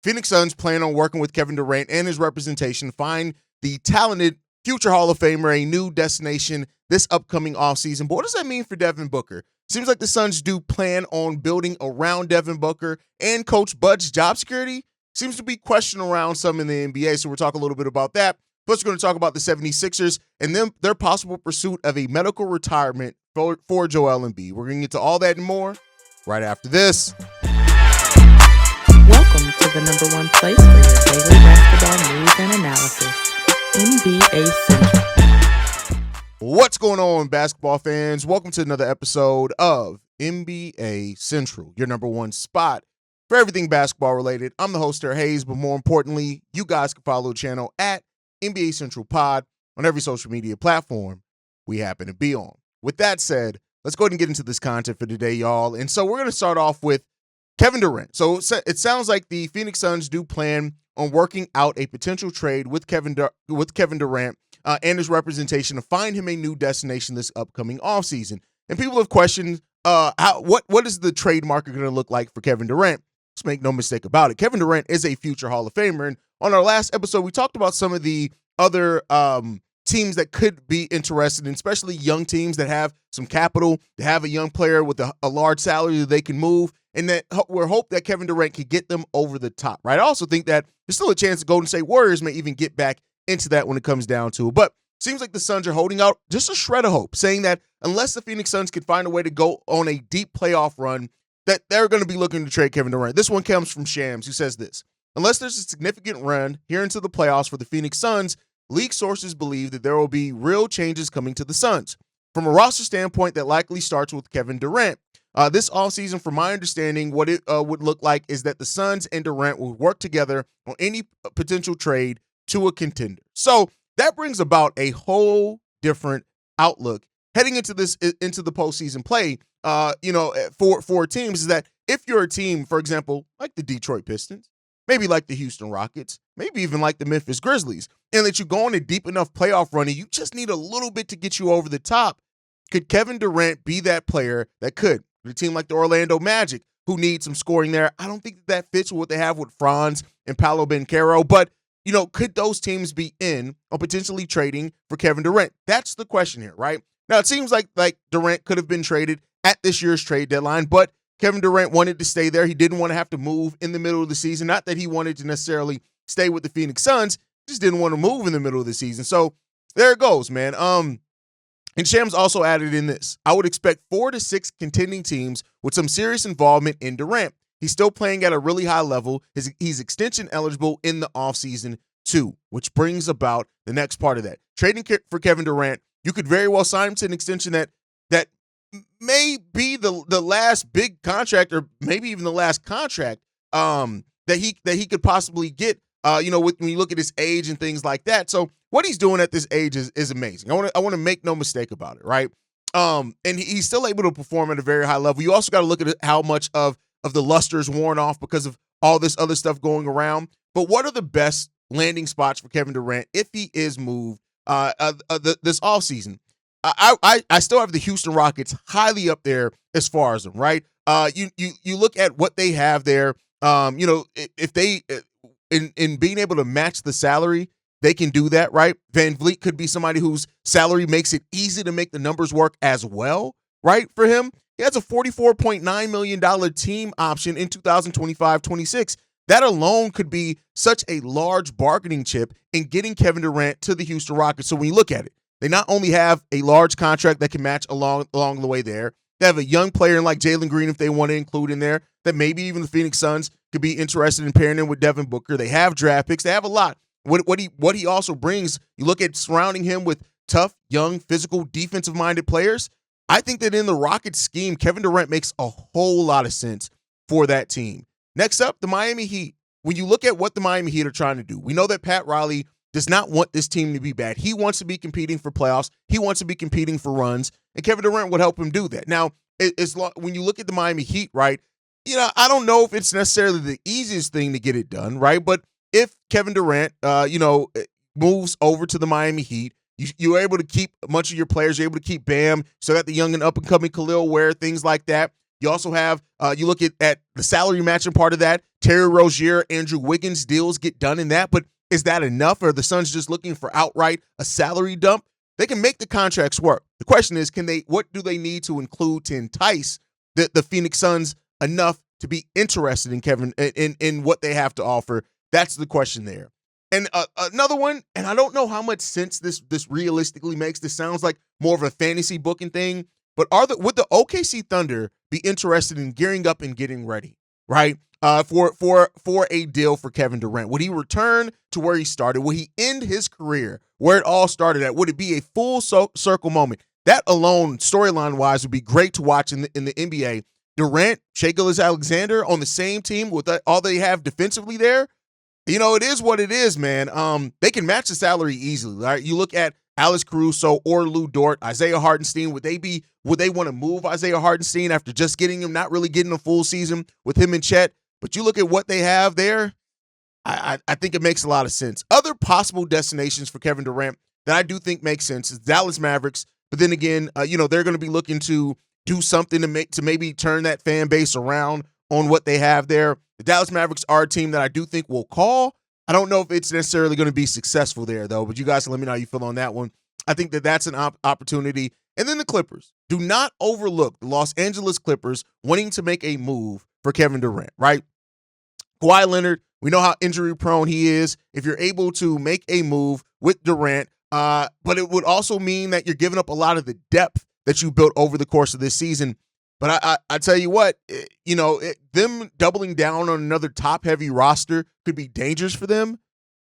Phoenix Suns plan on working with Kevin Durant and his representation to find the talented future Hall of Famer a new destination this upcoming offseason. But what does that mean for Devin Booker? Seems like the Suns do plan on building around Devin Booker, and Coach Bud's job security seems to be questioned around some in the NBA, so we'll talk a little bit about that. Plus, we're going to talk about the 76ers and then their possible pursuit of a medical retirement for Joel Embiid. We're going to get to all that and more right after this. Welcome to the number one place for your daily basketball news and analysis, NBA Central. What's going on, basketball fans? Welcome to another episode of NBA Central, your number one spot for everything basketball related. I'm the host, Hayes, but more importantly, you guys can follow the channel at NBA Central Pod on every social media platform we happen to be on. With that said, let's go ahead and get into this content for today, y'all. And so we're going to start off with Kevin Durant. So it sounds like the Phoenix Suns do plan on working out a potential trade with Kevin Durant and his representation to find him a new destination this upcoming offseason. And people have questioned what is the trade market going to look like for Kevin Durant? Let's make no mistake about it. Kevin Durant is a future Hall of Famer. And on our last episode, we talked about some of the other teams that could be interested in, especially young teams that have some capital, that have a young player with a large salary that they can move, and that we're hope that Kevin Durant can get them over the top, right? I also think that there's still a chance the Golden State Warriors may even get back into that when it comes down to it. But seems like the Suns are holding out just a shred of hope, saying that unless the Phoenix Suns can find a way to go on a deep playoff run, that they're going to be looking to trade Kevin Durant. This one comes from Shams, who says this: unless there's a significant run here into the playoffs for the Phoenix Suns, league sources believe that there will be real changes coming to the Suns. From a roster standpoint, that likely starts with Kevin Durant. This offseason, from my understanding, what it would look like is that the Suns and Durant will work together on any potential trade to a contender. So that brings about a whole different outlook heading into the postseason play. For teams, is that if you're a team, for example, like the Detroit Pistons, maybe like the Houston Rockets, maybe even like the Memphis Grizzlies, and that you go on a deep enough playoff run and you just need a little bit to get you over the top, could Kevin Durant be that player that could? A team like the Orlando Magic, who needs some scoring there, I don't think that fits with what they have with Franz and Paolo Banchero, but could those teams be in on potentially trading for Kevin Durant? That's the question here, right? Now, it seems like Durant could have been traded at this year's trade deadline, but Kevin Durant wanted to stay there. He didn't want to have to move in the middle of the season. Not that he wanted to necessarily stay with the Phoenix Suns, just didn't want to move in the middle of the season. So there it goes, man. And Shams also added in this: I would expect 4 to 6 contending teams with some serious involvement in Durant. He's still playing at a really high level. He's extension eligible in the offseason too, which brings about the next part of that. Trading for Kevin Durant, you could very well sign him to an extension that may be the last big contract, or maybe even the last contract that he could possibly get. When you look at his age and things like that. So what he's doing at this age is amazing. I want to make no mistake about it, right? And he's still able to perform at a very high level. You also got to look at how much of the luster is worn off because of all this other stuff going around. But what are the best landing spots for Kevin Durant if he is moved this offseason? I still have the Houston Rockets highly up there as far as them, right? You look at what they have there. If they in being able to match the salary, they can do that, right? Van Vliet could be somebody whose salary makes it easy to make the numbers work as well, right? For him, he has a $44.9 million team option in 2025-26. That alone could be such a large bargaining chip in getting Kevin Durant to the Houston Rockets. So when you look at it, they not only have a large contract that can match along the way there, they have a young player like Jalen Green if they want to include in there, that maybe even the Phoenix Suns could be interested in pairing him with Devin Booker. They have draft picks. They have a lot. What he also brings, you look at surrounding him with tough, young, physical, defensive-minded players. I think that in the Rockets scheme, Kevin Durant makes a whole lot of sense for that team. Next up, the Miami Heat. When you look at what the Miami Heat are trying to do, we know that Pat Riley does not want this team to be bad. He wants to be competing for playoffs. He wants to be competing for runs, and Kevin Durant would help him do that. Now, when you look at the Miami Heat, right, I don't know if it's necessarily the easiest thing to get it done, right? But if Kevin Durant, moves over to the Miami Heat, you're able to keep a bunch of your players. You're able to keep Bam. So got the young and up-and-coming Khalil Ware, things like that. You also have, you look at the salary matching part of that. Terry Rozier, Andrew Wiggins deals get done in that, but is that enough? Or are the Suns just looking for outright a salary dump? They can make the contracts work. The question is, what do they need to include to entice the Phoenix Suns enough to be interested in Kevin in what they have to offer? That's the question there. And another one, and I don't know how much sense this realistically makes. This sounds like more of a fantasy booking thing, but would the OKC Thunder be interested in gearing up and getting ready, right? For a deal for Kevin Durant? Would he return to where he started? Would he end his career where it all started at? Would it be a full circle moment? That alone, storyline-wise, would be great to watch in the NBA. Durant, Shai Gilgeous-Alexander on the same team with all they have defensively there. It is what it is, man. They can match the salary easily, right? You look at Alex Caruso or Lou Dort, Isaiah Hartenstein. Would they want to move Isaiah Hartenstein after just getting him, not really getting a full season with him and Chet? But you look at what they have there, I think it makes a lot of sense. Other possible destinations for Kevin Durant that I do think make sense is Dallas Mavericks. But then again, they're going to be looking to do something to maybe turn that fan base around on what they have there. The Dallas Mavericks are a team that I do think will call. I don't know if it's necessarily going to be successful there, though, but you guys can let me know how you feel on that one. I think that's an opportunity. And then the Clippers. Do not overlook the Los Angeles Clippers wanting to make a move for Kevin Durant, right? Kawhi Leonard, we know how injury prone he is. If you're able to make a move with Durant, but it would also mean that you're giving up a lot of the depth that you built over the course of this season. But I tell you what, them doubling down on another top-heavy roster could be dangerous for them,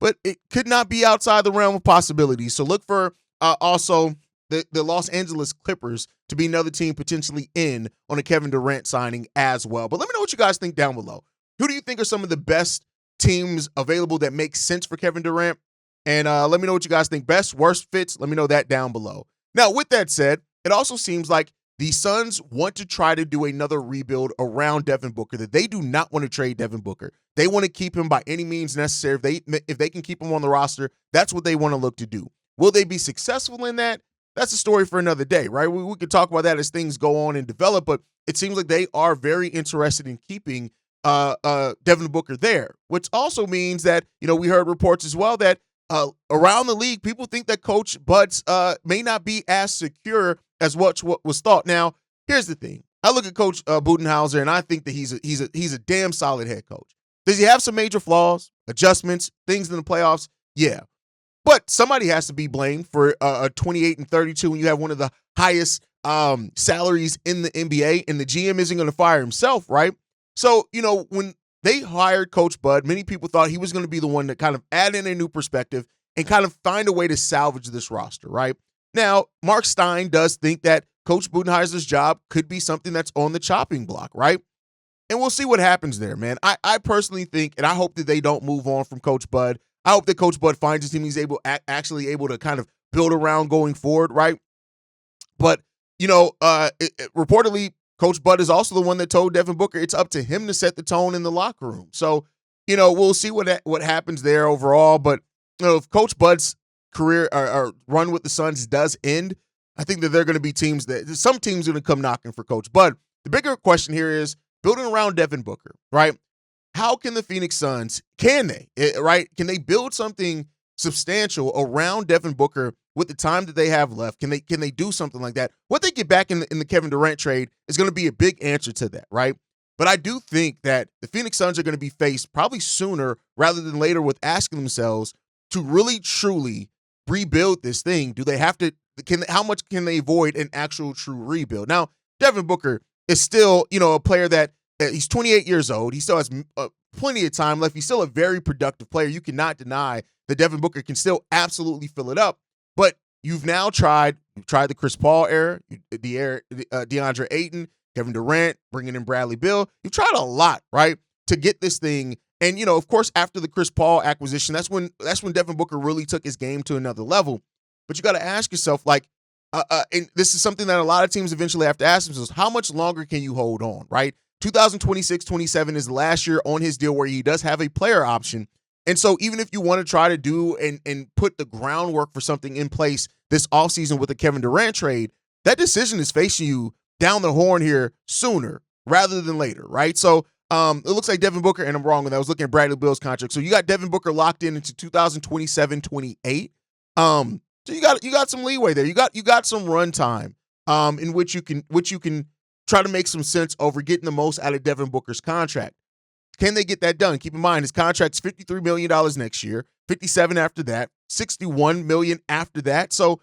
but it could not be outside the realm of possibilities. So look for also the Los Angeles Clippers to be another team potentially in on a Kevin Durant signing as well. But let me know what you guys think down below. Who do you think are some of the best teams available that make sense for Kevin Durant? And let me know what you guys think. Best, worst fits, let me know that down below. Now, with that said, it also seems like the Suns want to try to do another rebuild around Devin Booker, that they do not want to trade Devin Booker. They want to keep him by any means necessary. If they can keep him on the roster, that's what they want to look to do. Will they be successful in that? That's a story for another day, right? We could talk about that as things go on and develop, but it seems like they are very interested in keeping Devin Booker there, which also means that, we heard reports as well that around the league, people think that Coach Bud may not be as secure as what was thought. Now, here's the thing. I look at Coach Budenholzer, and I think that he's a damn solid head coach. Does he have some major flaws, adjustments, things in the playoffs? Yeah. But somebody has to be blamed for a 28-32 when you have one of the highest salaries in the NBA, and the GM isn't going to fire himself, right? So, when they hired Coach Bud, many people thought he was going to be the one to kind of add in a new perspective and kind of find a way to salvage this roster, right? Now, Mark Stein does think that Coach Budenholzer's job could be something that's on the chopping block, right? And we'll see what happens there, man. I personally think, and I hope that they don't move on from Coach Bud. I hope that Coach Bud finds a team he's actually able to kind of build around going forward, right? But, reportedly, Coach Bud is also the one that told Devin Booker it's up to him to set the tone in the locker room. So, we'll see what happens there overall. But, if Coach Bud's career or run with the Suns does end, I think that there are going to be some teams are going to come knocking for Coach Bud. The bigger question here is building around Devin Booker, right? How can the Phoenix Suns, can they build something substantial around Devin Booker with the time that they have left? Can they do something like that? What they get back in the Kevin Durant trade is going to be a big answer to that, right? But I do think that the Phoenix Suns are going to be faced probably sooner rather than later with asking themselves to really truly rebuild this thing. Do they have to? How much can they avoid an actual true rebuild? Now, Devin Booker is still, a player that he's 28 years old. He still has plenty of time left. He's still a very productive player. You cannot deny that Devin Booker can still absolutely fill it up. But you've now tried the Chris Paul era, DeAndre Ayton, Kevin Durant, bringing in Bradley Beal. You've tried a lot, right, to get this thing. And, of course, after the Chris Paul acquisition, that's when Devin Booker really took his game to another level. But you got to ask yourself, and this is something that a lot of teams eventually have to ask themselves, how much longer can you hold on, right? 2026-27 is the last year on his deal where he does have a player option. And so even if you want to try to do and put the groundwork for something in place this offseason with the Kevin Durant trade, that decision is facing you down the horn here sooner rather than later, right? So it looks like Devin Booker, and I'm wrong when I was looking at Bradley Beal's contract. So you got Devin Booker locked in into 2027-28. So you got some leeway there. You got some run time in which you can try to make some sense over getting the most out of Devin Booker's contract. Can they get that done? Keep in mind his contract's $53 million next year, 57 after that, 61 million after that. So,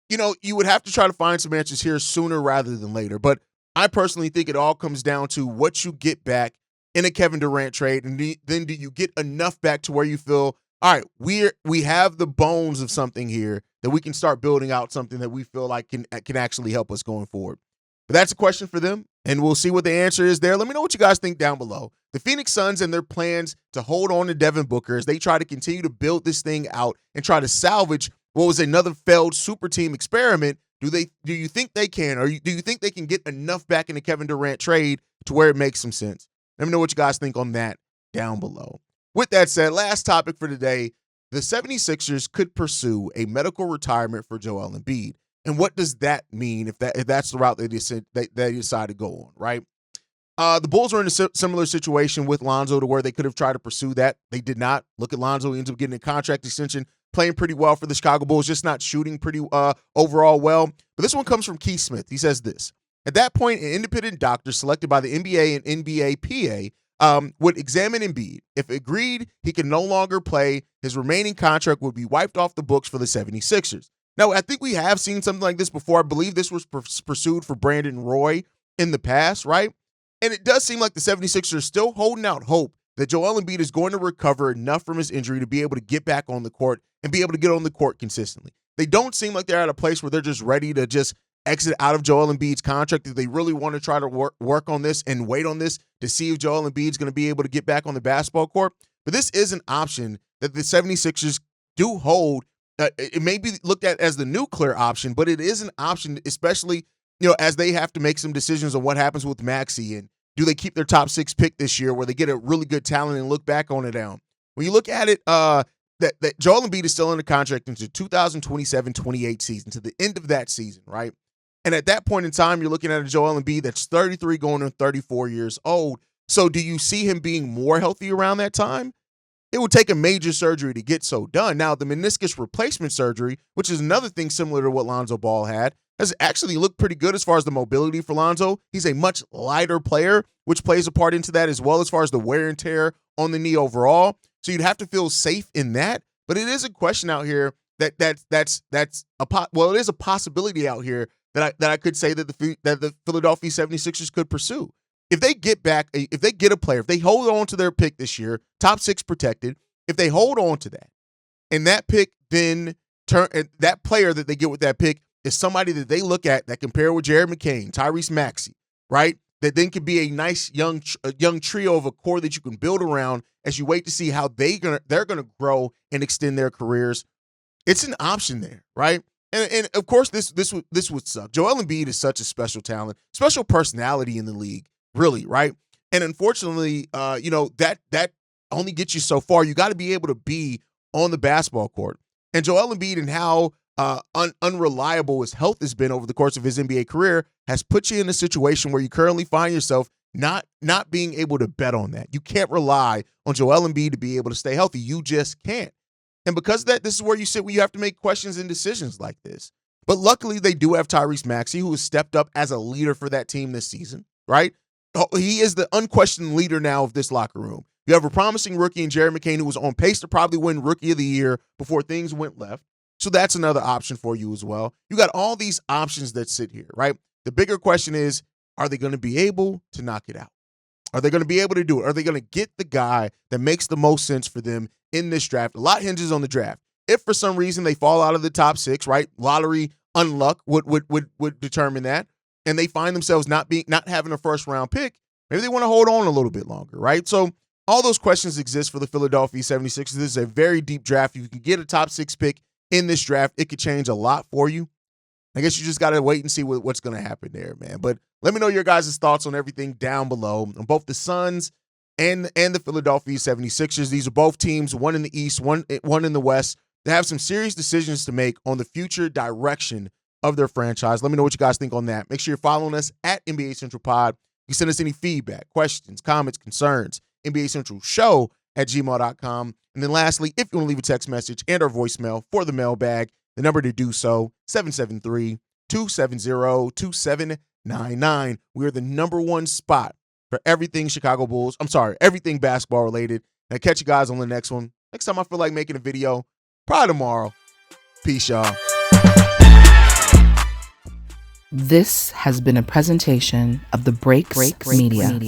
you would have to try to find some answers here sooner rather than later. But I personally think it all comes down to what you get back in a Kevin Durant trade, and then do you get enough back to where you feel, all right, we have the bones of something here that we can start building out something that we feel like can actually help us going forward. But that's a question for them, and we'll see what the answer is there. Let me know what you guys think down below. The Phoenix Suns and their plans to hold on to Devin Booker as they try to continue to build this thing out and try to salvage what was another failed super team experiment. Do you think they can, or do you think they can get enough back in the Kevin Durant trade to where it makes some sense? Let me know what you guys think on that down below. With that said, last topic for today, the 76ers could pursue a medical retirement for Joel Embiid. And what does that mean if that's the route they decide to go on, right? The Bulls are in a similar situation with Lonzo to where they could have tried to pursue that. They did not. Look at Lonzo. He ends up getting a contract extension, playing pretty well for the Chicago Bulls, just not shooting pretty overall well. But this one comes from Keith Smith. He says this. At that point, an independent doctor selected by the NBA and NBA PA would examine Embiid. If agreed he can no longer play, his remaining contract would be wiped off the books for the 76ers. Now, I think we have seen something like this before. I believe this was pursued for Brandon Roy in the past, right? And it does seem like the 76ers are still holding out hope that Joel Embiid is going to recover enough from his injury to be able to get back on the court and be able to get on the court consistently. They don't seem like they're at a place where they're just ready to just exit out of Joel Embiid's contract. If they really want to try to work on this and wait on this to see if Joel Embiid's going to be able to get back on the basketball court. But this is an option that the 76ers do hold. It may be looked at as the nuclear option, but it is an option, especially, as they have to make some decisions on what happens with Maxey and do they keep their top 6 pick this year where they get a really good talent and look back on it down. When you look at it, that Joel Embiid is still under contract into 2027-28 season, to the end of that season, right? And at that point in time, you're looking at a Joel Embiid that's 33 going on 34 years old. So do you see him being more healthy around that time? It would take a major surgery to get so done. Now, the meniscus replacement surgery, which is another thing similar to what Lonzo Ball had, has actually looked pretty good as far as the mobility for Lonzo. He's a much lighter player, which plays a part into that as well as far as the wear and tear on the knee overall. So you'd have to feel safe in that. But it is a question out here it is a possibility out here that I could say that the Philadelphia 76ers could pursue. If they get a player, if they hold on to their pick this year, top 6 protected, if they hold on to that, and that pick then that player that they get with that pick is somebody that they look at that compare with Jared McCain, Tyrese Maxey, right? That then could be a nice young trio of a core that you can build around as you wait to see how they're gonna grow and extend their careers. It's an option there, right? And of course this would suck. Joel Embiid is such a special talent, special personality in the league. Really, right? And unfortunately, that only gets you so far. You got to be able to be on the basketball court. And Joel Embiid and how unreliable his health has been over the course of his NBA career has put you in a situation where you currently find yourself not being able to bet on that. You can't rely on Joel Embiid to be able to stay healthy. You just can't. And because of that, this is where you sit when you have to make questions and decisions like this. But luckily, they do have Tyrese Maxey, who has stepped up as a leader for that team this season, right? He is the unquestioned leader now of this locker room. You have a promising rookie in Jared McCain who was on pace to probably win Rookie of the Year before things went left. So that's another option for you as well. You got all these options that sit here, right? The bigger question is, are they going to be able to knock it out? Are they going to be able to do it? Are they going to get the guy that makes the most sense for them in this draft? A lot hinges on the draft. If for some reason they fall out of the top 6, right? Lottery unluck would determine that. And they find themselves not having a first round pick, maybe they want to hold on a little bit longer, right? So all those questions exist for the Philadelphia 76ers. This is a very deep draft. If you can get a top 6 pick in this draft, it could change a lot for you. I guess you just got to wait and see what's going to happen there, man. But let me know your guys' thoughts on everything down below on both the Suns and the Philadelphia 76ers. These are both teams, one in the East, one in the West, that have some serious decisions to make on the future direction of their franchise. Let me know what you guys think on that. Make sure you're following us at NBA Central Pod. You You can send us any feedback, questions, comments, concerns, NBA Central Show at gmail.com. And then lastly, if you want to leave a text message and or voicemail for the mailbag, the number to do so, 773-270-2799. We are the number one spot for everything Chicago Bulls. I'm sorry, everything basketball related. And I'll catch you guys on the next one. Next time I feel like making a video, probably tomorrow. Peace, y'all. This has been a presentation of the Breaks Media.